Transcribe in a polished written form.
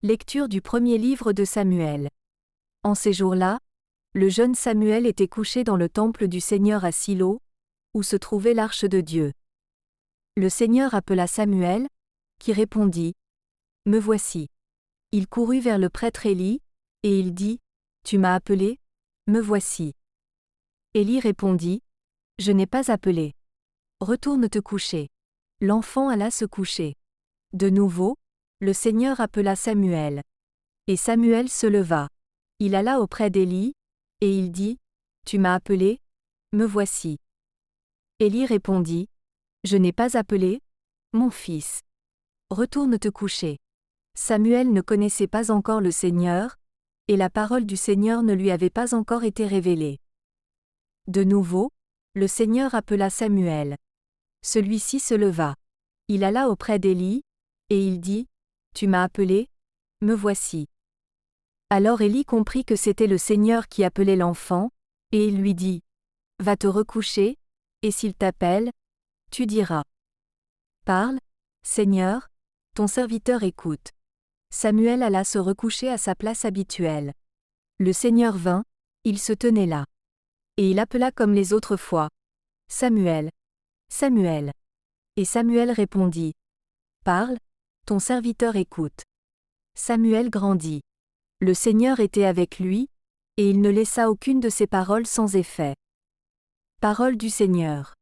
Lecture du premier livre de Samuel. En ces jours-là, le jeune Samuel était couché dans le temple du Seigneur à Silo, où se trouvait l'arche de Dieu. Le Seigneur appela Samuel, qui répondit : « Me voici. » Il courut vers le prêtre Élie, et il dit : « Tu m'as appelé ? Me voici. » Élie répondit : « Je n'ai pas appelé. Retourne te coucher. » L'enfant alla se coucher. De nouveau, le Seigneur appela Samuel. Et Samuel se leva. Il alla auprès d'Élie, et il dit : « Tu m'as appelé ? Me voici. » Élie répondit : « Je n'ai pas appelé, mon fils. Retourne te coucher. » Samuel ne connaissait pas encore le Seigneur, et la parole du Seigneur ne lui avait pas encore été révélée. De nouveau, le Seigneur appela Samuel. Celui-ci se leva. Il alla auprès d'Élie, et il dit : « Tu m'as appelé ? Me voici. » Alors Élie comprit que c'était le Seigneur qui appelait l'enfant, et il lui dit : « Va te recoucher, et s'il t'appelle, tu diras : Parle, Seigneur, ton serviteur écoute. » Samuel alla se recoucher à sa place habituelle. Le Seigneur vint, il se tenait là. Et il appela comme les autres fois : « Samuel, Samuel. » Et Samuel répondit : « Parle, ton serviteur écoute. » Samuel grandit. Le Seigneur était avec lui, et il ne laissa aucune de ses paroles sans effet. Parole du Seigneur.